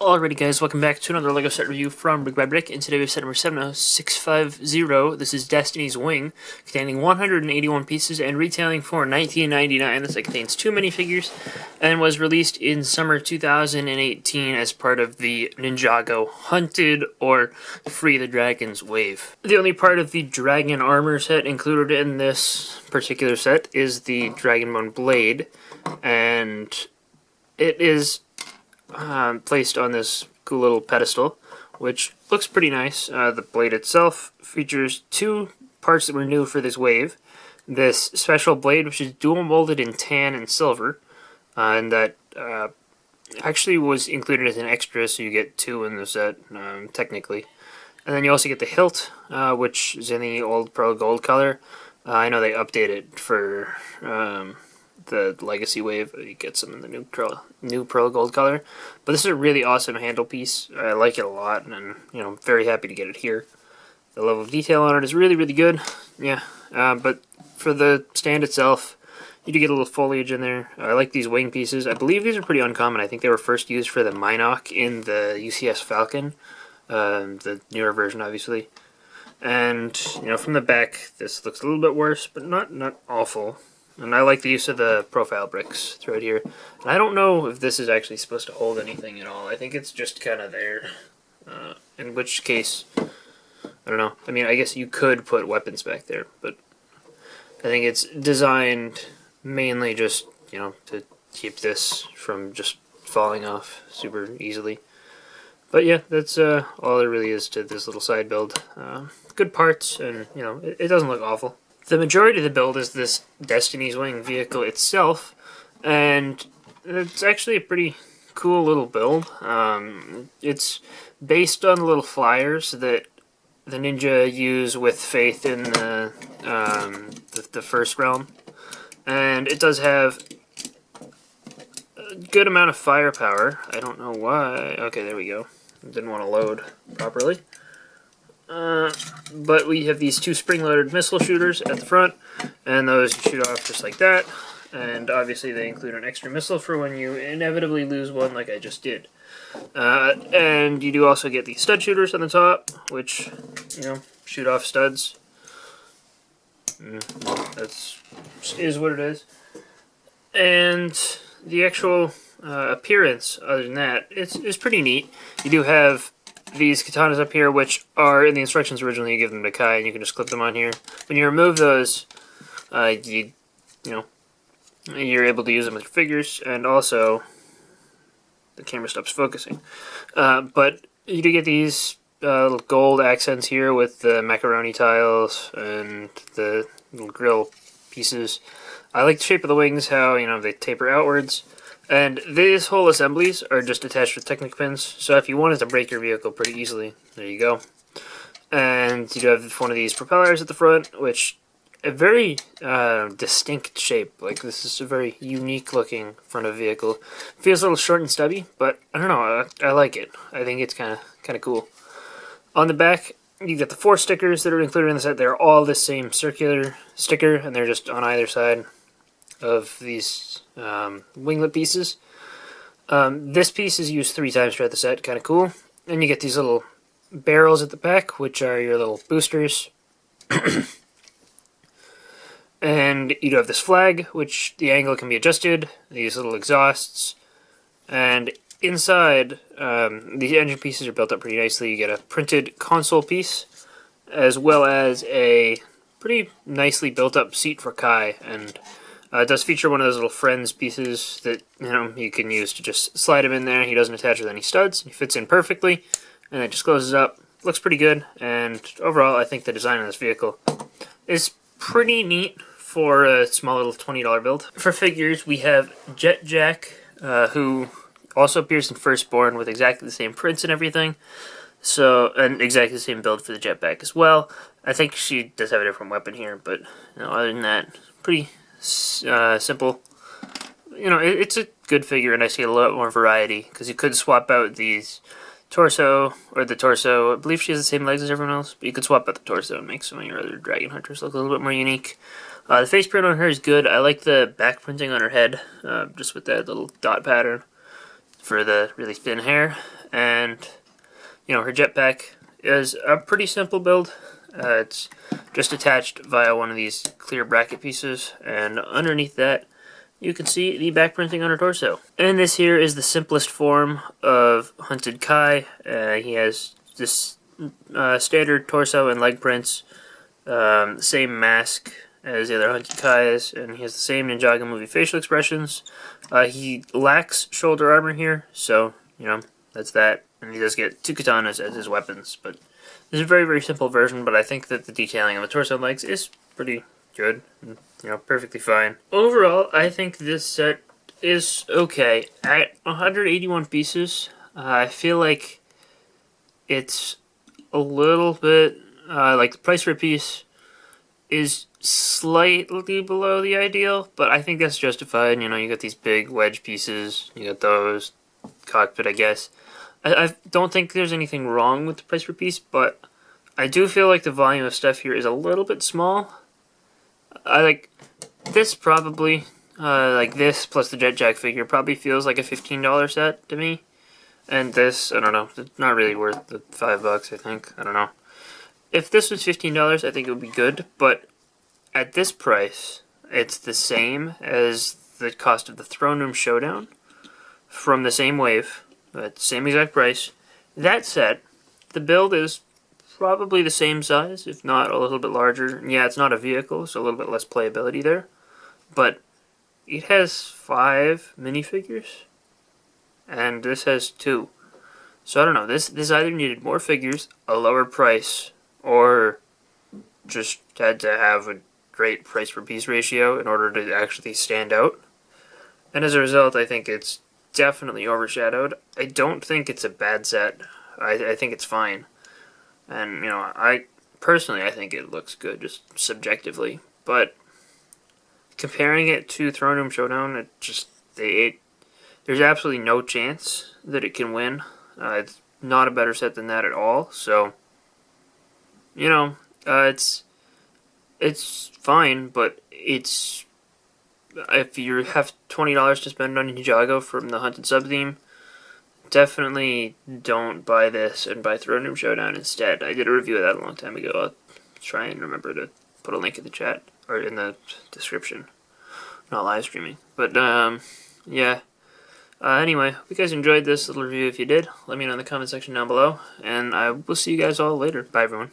Alrighty guys, welcome back to another LEGO set review from BrickByBrick, and today we have set number 70650. This is Destiny's Wing, containing 181 pieces and retailing for $19.99. This set contains 2 minifigures and was released in summer 2018 as part of the Ninjago Hunted or Free the Dragons wave. The only part of the dragon armor set included in this particular set is the Dragonbone blade, and it is placed on this cool little pedestal, which looks pretty nice. The blade itself features 2 parts that were new for this wave. This special blade, which is dual molded in tan and silver, and that actually was included as an extra, so you get 2 in the set, technically. And then you also get the hilt, which is in the old pearl gold color. I know they updated it for the Legacy wave. You get some in the new pearl gold color, but this is a really awesome handle piece. I like it a lot, and I'm very happy to get it here. The level of detail on it is really good. Yeah, but for the stand itself, you do get a little foliage in there. I like these wing pieces. I believe these are pretty uncommon. I think they were first used for the Minoc in the UCS Falcon, the newer version, obviously. And from the back, this looks a little bit worse, but not awful. And I like the use of the profile bricks throughout here. And I don't know if this is actually supposed to hold anything at all. I think it's just kind of there. In which case, I don't know. I mean, I guess you could put weapons back there, but I think it's designed mainly just, to keep this from just falling off super easily. But yeah, that's all there really is to this little side build. Good parts, and it doesn't look awful. The majority of the build is this Destiny's Wing vehicle itself, and it's actually a pretty cool little build. It's based on the little flyers that the ninja use with Faith in the first realm, and it does have a good amount of firepower. I don't know why. Okay, there we go. Didn't want to load properly. But we have these 2 spring-loaded missile shooters at the front, and those you shoot off just like that. And obviously they include an extra missile for when you inevitably lose one, like I just did. And you do also get the stud shooters on the top, which, shoot off studs. That's is what it is. And the actual appearance, other than that, it's pretty neat. You do have these katanas up here, which are in the instructions originally. You give them to Kai, and you can just clip them on here. When you remove those, you're able to use them with your figures, and also the camera stops focusing. But you do get these little gold accents here with the macaroni tiles and the little grill pieces. I like the shape of the wings, how they taper outwards. And these whole assemblies are just attached with Technic pins, so if you wanted to break your vehicle pretty easily, there you go. And you do have one of these propellers at the front, which a very distinct shape. Like, this is a very unique looking front of vehicle. Feels a little short and stubby, but I don't know, I like it. I think it's kind of cool. On the back, you get the 4 stickers that are included in the set. They're all the same circular sticker, and they're just on either side of these winglet pieces. This piece is used 3 times throughout the set, kind of cool. And you get these little barrels at the back, which are your little boosters. And you do have this flag, which the angle can be adjusted, these little exhausts, and inside, these engine pieces are built up pretty nicely. You get a printed console piece, as well as a pretty nicely built up seat for Kai, and it does feature one of those little friends pieces that, you can use to just slide him in there. He doesn't attach with any studs. He fits in perfectly, and it just closes up. Looks pretty good, and overall, I think the design of this vehicle is pretty neat for a small little $20 build. For figures, we have Jet Jack, who also appears in Firstborn with exactly the same prints and everything. So, and exactly the same build for the jetpack as well. I think she does have a different weapon here, but other than that, pretty simple. It's a good figure, and I see a lot more variety, because you could swap out these torso, or the torso. I believe she has the same legs as everyone else, but you could swap out the torso and make some of your other dragon hunters look a little bit more unique. The face print on her is good. I like the back printing on her head, just with that little dot pattern. for the really thin hair. And, you know, her jetpack is a pretty simple build. It's just attached via one of these clear bracket pieces, and underneath that you can see the back printing on her torso. And this here is the simplest form of Hunted Kai. He has this standard torso and leg prints, the same mask as the other Hunted Kais, and he has the same Ninjago movie facial expressions. He lacks shoulder armor here, so, you know, that's that. And he does get 2 katanas as his weapons, but this is a very, very simple version, but I think that the detailing of the torso and legs is pretty good, and, you know, perfectly fine. Overall, I think this set is okay. At 181 pieces, I feel like it's a little bit, like the price per piece is slightly below the ideal, but I think that's justified. You know, you got these big wedge pieces, you got those, cockpit, I guess. I don't think there's anything wrong with the price per piece, but I do feel like the volume of stuff here is a little bit small. I like this probably, like this plus the Jet Jack figure probably feels like a $15 set to me. And this, I don't know, it's not really worth the $5, I think. I don't know. If this was $15, I think it would be good, but at this price, it's the same as the cost of the Throne Room Showdown from the same wave, at the same exact price. That said, the build is probably the same size, if not a little bit larger. Yeah, it's not a vehicle, so a little bit less playability there, but it has 5 minifigures, and this has 2. So I don't know, this either needed more figures, a lower price, or just had to have a great price per piece ratio in order to actually stand out. And as a result, I think it's definitely overshadowed. I don't think it's a bad set. I think it's fine. And, you know, I think it looks good, just subjectively. But comparing it to Throne Room Showdown, there's absolutely no chance that it can win. It's not a better set than that at all. So, you know, it's fine, but it's, if you have $20 to spend on Ninjago from the Hunted sub-theme, definitely don't buy this and buy Throne Room Showdown instead. I did a review of that a long time ago. I'll try and remember to put a link in the chat, or in the description. Not live streaming. But, yeah. Anyway, hope you guys enjoyed this little review. If you did, let me know in the comment section down below, and I will see you guys all later. Bye, everyone.